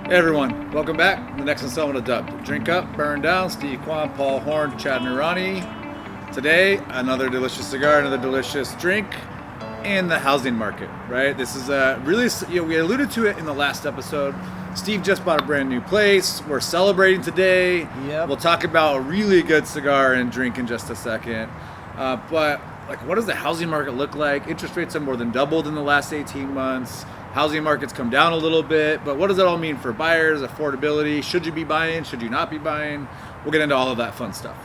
Hey everyone, welcome back to the next installment of DUBD. Drink Up, Burn Down, Steve Kwan, Paul Horn, Chad Nurani. Today, another delicious cigar, another delicious drink in the housing market, right? This is really, we alluded to it in the last episode. Steve just bought a brand new place. We're celebrating today. Yep. We'll talk about a really good cigar and drink in just a second. But what does the housing market look like? Interest rates have more than doubled in the last 18 months. Housing market's come down a little bit, but what does that all mean for buyers, affordability? Should you be buying? Should you not be buying? We'll get into all of that fun stuff.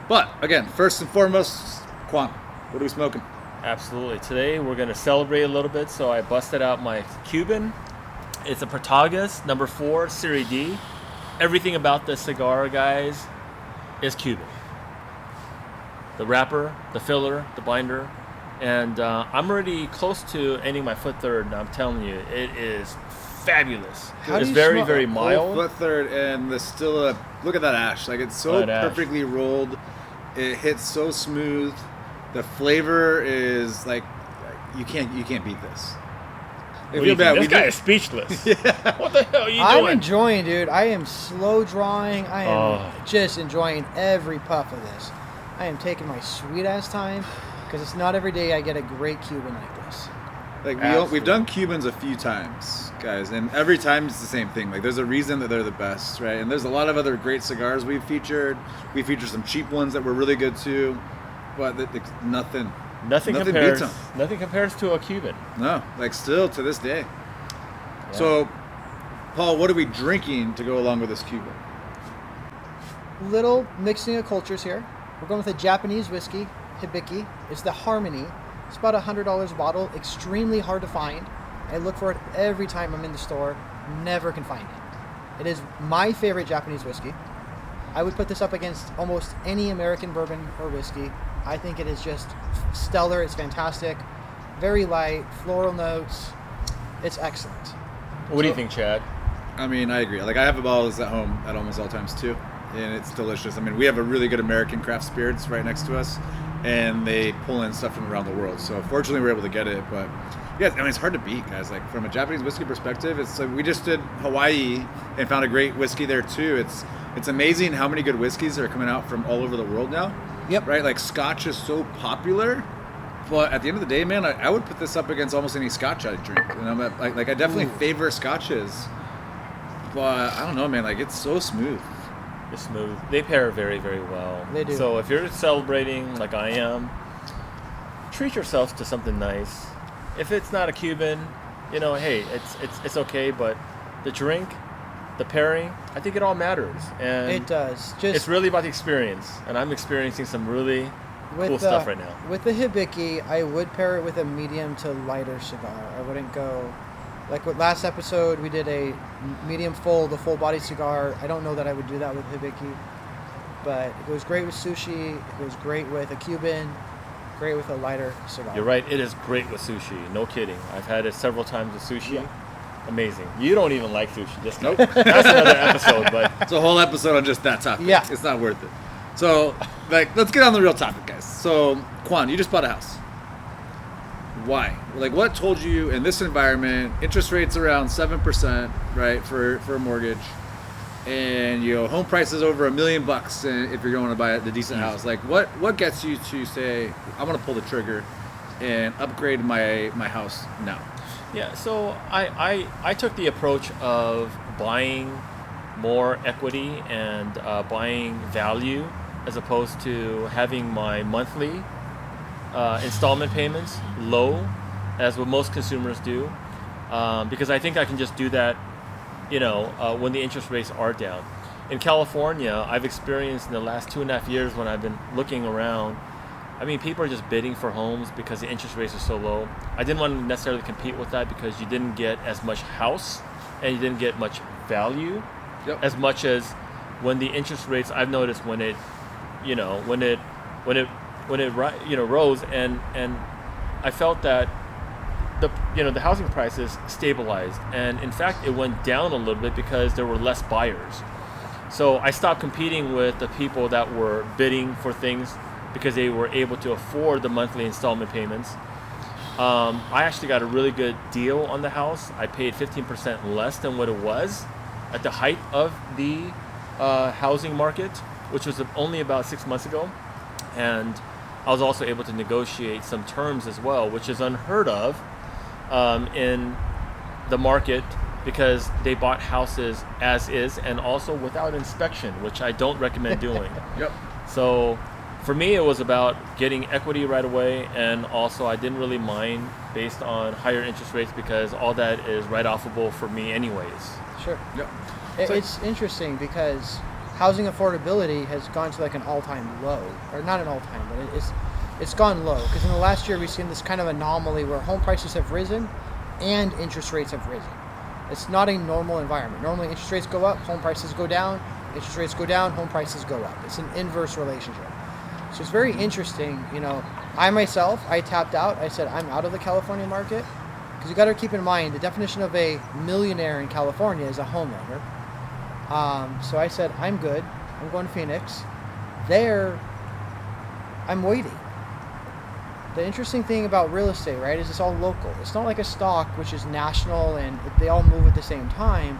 But again, first and foremost, Quan, what are we smoking? Absolutely. Today we're going to celebrate a little bit, so I busted out my Cuban. It's a Partagas, number 4, Series D. Everything about this cigar, guys, is Cuban. The wrapper, the filler, the binder. And I'm already close to ending my foot third, and I'm telling you, it is fabulous. It's very, very mild. Foot third, and there's still a look at that ash. It's so perfectly rolled. It hits so smooth. The flavor is you can't beat this. This guy is speechless. Yeah. What the hell are you doing? I'm enjoying, dude. I am slow drawing. I am just enjoying every puff of this. I am taking my sweet ass time. Because it's not every day I get a great Cuban like this. We've done Cubans a few times, guys, and every time it's the same thing. There's a reason that they're the best, right? And there's a lot of other great cigars we've featured. We featured some cheap ones that were really good too, but nothing compares. beats them. Nothing compares to a Cuban. No, still to this day. Yeah. So, Paul, what are we drinking to go along with this Cuban? Little mixing of cultures here. We're going with a Japanese whiskey. Hibiki. It's the Harmony. It's about $100 a bottle. Extremely hard to find. I look for it every time I'm in the store. Never can find it. It is my favorite Japanese whiskey. I would put this up against almost any American bourbon or whiskey. I think it is just stellar. It's fantastic. Very light, floral notes. It's excellent. What do you think, Chad? I mean, I agree. I have a bottle of this at home at almost all times too, and it's delicious. I mean, we have a really good American craft spirits right next to us, and they pull in stuff from around the world. So fortunately, we're able to get it. But yeah, I mean, it's hard to beat, guys. From a Japanese whiskey perspective, it's we just did Hawaii and found a great whiskey there too. It's amazing how many good whiskeys are coming out from all over the world now. Yep. Right? Scotch is so popular. But at the end of the day, man, I would put this up against almost any Scotch I drink. And I'm I definitely favor Scotches. But I don't know, man. It's so smooth. It's smooth. They pair very, very well. They do. So if you're celebrating like I am, treat yourselves to something nice. If it's not a Cuban, hey, it's okay. But the drink, the pairing, I think it all matters. And it does. It's really about the experience. And I'm experiencing some really cool stuff right now. With the Hibiki, I would pair it with a medium to lighter cigar. I wouldn't go... with last episode, we did a medium full, the full body cigar. I don't know that I would do that with Hibiki, but it goes great with sushi. It goes great with a Cuban, great with a lighter cigar. You're right. It is great with sushi. No kidding. I've had it several times with sushi. Yeah. Amazing. You don't even like sushi. Nope. That's another episode, but it's a whole episode on just that topic. Yeah. It's not worth it. So, let's get on the real topic, guys. So, Quan, you just bought a house. Why? What told you in this environment, interest rates around 7%, right, for a mortgage, and home prices over $1 million if you're going to buy the decent house? What gets you to say, I want to pull the trigger and upgrade my house now? Yeah, so I took the approach of buying more equity and buying value as opposed to having my monthly installment payments low, as what most consumers do, because I think I can just do that, when the interest rates are down. In California, I've experienced in the last 2.5 years when I've been looking around, I mean, people are just bidding for homes because the interest rates are so low. I didn't want to necessarily compete with that because you didn't get as much house and you didn't get much value, as much as when the interest rates, I've noticed when it rose, and I felt that the housing prices stabilized, and in fact it went down a little bit because there were less buyers. So I stopped competing with the people that were bidding for things because they were able to afford the monthly installment payments. I actually got a really good deal on the house. I paid 15% less than what it was at the height of the housing market, which was only about 6 months ago. And I was also able to negotiate some terms as well, which is unheard of in the market, because they bought houses as is and also without inspection, which I don't recommend doing. Yep. So for me, it was about getting equity right away, and also I didn't really mind based on higher interest rates because all that is write-offable for me anyways. Sure. Yep. It's interesting because housing affordability has gone to like an all-time low, or not an all-time, but it's gone low, because in the last year we've seen this kind of anomaly where home prices have risen and interest rates have risen. It's not a normal environment. Normally interest rates go up, home prices go down, interest rates go down, home prices go up. It's an inverse relationship. So it's very interesting. You know, I tapped out. I said, I'm out of the California market, because you got to keep in mind the definition of a millionaire in California is a homeowner. So I said, I'm good. I'm going to Phoenix. There, I'm waiting. The interesting thing about real estate, right, is it's all local. It's not like a stock, which is national and they all move at the same time.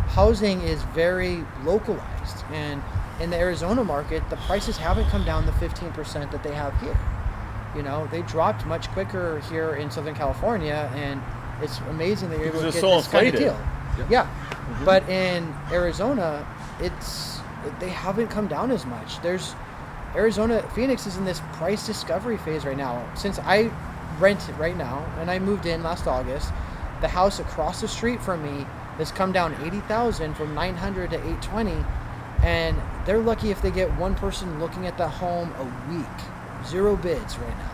Housing is very localized. And in the Arizona market, the prices haven't come down the 15% that they have here. You know, they dropped much quicker here in Southern California, and it's amazing that you're able to get this kind of deal. Yep. Yeah. Mm-hmm. But in Arizona, they haven't come down as much. Phoenix is in this price discovery phase right now. Since I rent it right now, and I moved in last August, the house across the street from me has come down $80,000 from $900 to $820, and they're lucky if they get one person looking at the home a week. 0 bids right now.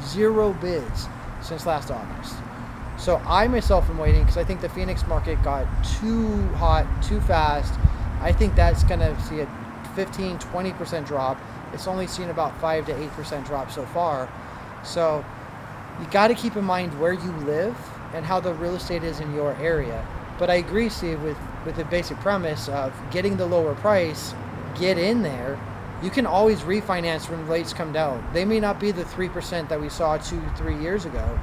0 bids since last August. So I myself am waiting because I think the Phoenix market got too hot, too fast. I think that's going to see a 15-20% drop. It's only seen about 5 to 8% drop so far. So you got to keep in mind where you live and how the real estate is in your area. But I agree, Steve, with the basic premise of getting the lower price, get in there. You can always refinance when rates come down. They may not be the 3% that we saw 2-3 years ago,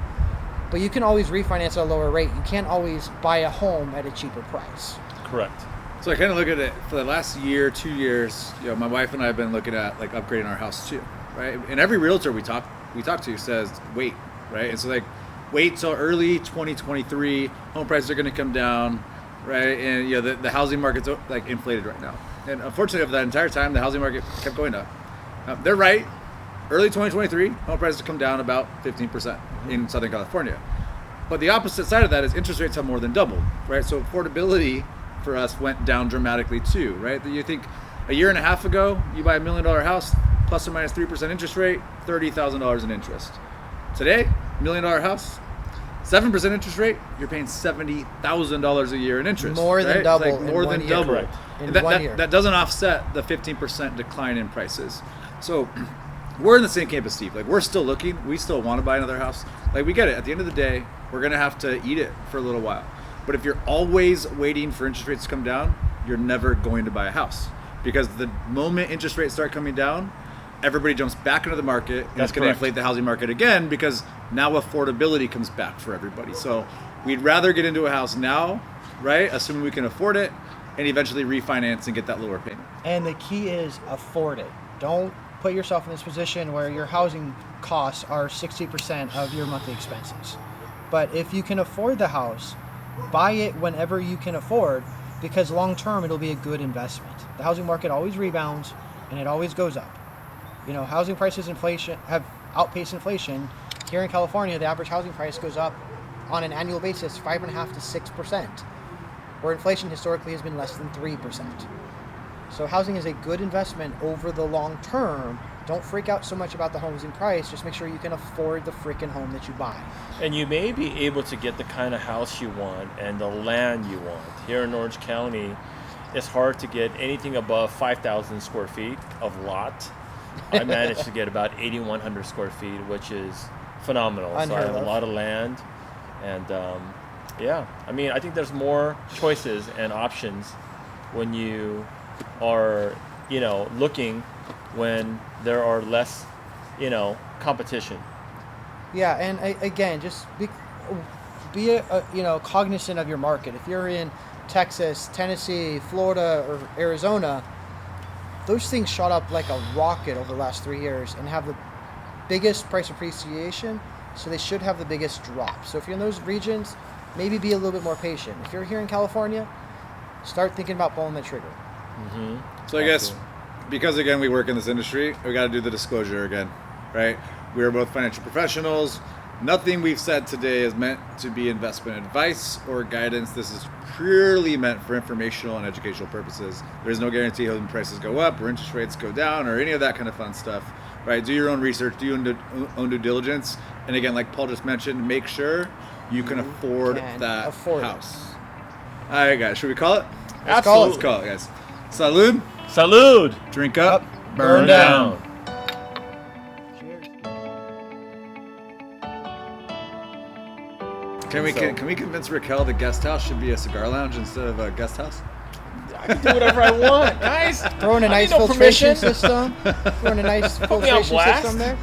but you can always refinance at a lower rate. You can't always buy a home at a cheaper price. Correct. So I kind of look at it for the last year, 2 years. You know, my wife and I have been looking at like upgrading our house too, right? And every realtor we talk to says wait, right? And so like wait till early 2023, home prices are going to come down, right? And you know the housing market's like inflated right now. And unfortunately, over that entire time, the housing market kept going up. They're right. Early 2023, home prices come down about 15% in Southern California. But the opposite side of that is interest rates have more than doubled, right? So affordability for us went down dramatically too, right? You think a year and a half ago, you buy $1 million house, plus or minus 3% interest rate, $30,000 in interest. Today, $1 million house, 7% interest rate, you're paying $70,000 a year in interest. More than right? double. It's like more than double. Correct. In 1 year. That doesn't offset the 15% decline in prices. So we're in the same camp as Steve. Like, we're still looking. We still want to buy another house. Like, we get it. At the end of the day, we're going to have to eat it for a little while. But if you're always waiting for interest rates to come down, you're never going to buy a house. Because the moment interest rates start coming down, everybody jumps back into the market, and it's going to inflate the housing market again, because now affordability comes back for everybody. So we'd rather get into a house now, right, assuming we can afford it, and eventually refinance and get that lower payment. And the key is afford it. Don't put yourself in this position where your housing costs are 60% of your monthly expenses. But if you can afford the house, buy it whenever you can afford, because long term it'll be a good investment. The housing market always rebounds and it always goes up. You know, housing prices inflation have outpaced inflation. Here in California, the average housing price goes up on an annual basis 5.5% to 6%, where inflation historically has been less than 3%. So housing is a good investment over the long term. Don't freak out so much about the housing price. Just make sure you can afford the freaking home that you buy. And you may be able to get the kind of house you want and the land you want. Here in Orange County, it's hard to get anything above 5,000 square feet of lot. I managed to get about 8,100 square feet, which is phenomenal. So I have a lot of land. And yeah, I mean, I think there's more choices and options when you are, you know, looking when there are less, you know, competition. Yeah, and again, just be you know, cognizant of your market. If you're in Texas, Tennessee, Florida, or Arizona, those things shot up like a rocket over the last 3 years and have the biggest price appreciation, so they should have the biggest drop. So if you're in those regions, maybe be a little bit more patient. If you're here in California, start thinking about pulling the trigger. Mm-hmm. So I guess, because again, we work in this industry, we got to do the disclosure again, right? We are both financial professionals. Nothing we've said today is meant to be investment advice or guidance. This is purely meant for informational and educational purposes. There's no guarantee when prices go up or interest rates go down or any of that kind of fun stuff, right? Do your own research, do your own due diligence. And again, like Paul just mentioned, make sure you can afford that house. All right, guys, should we call it? Absolutely. Let's call it, guys. Salud. Salud. Drink up. Burn down. Cheers. Can we convince Raquel the guest house should be a cigar lounge instead of a guest house? I can do whatever I want, guys. Throw in a nice no filtration permission. system. Throw in a nice Put me on filtration blast. system there.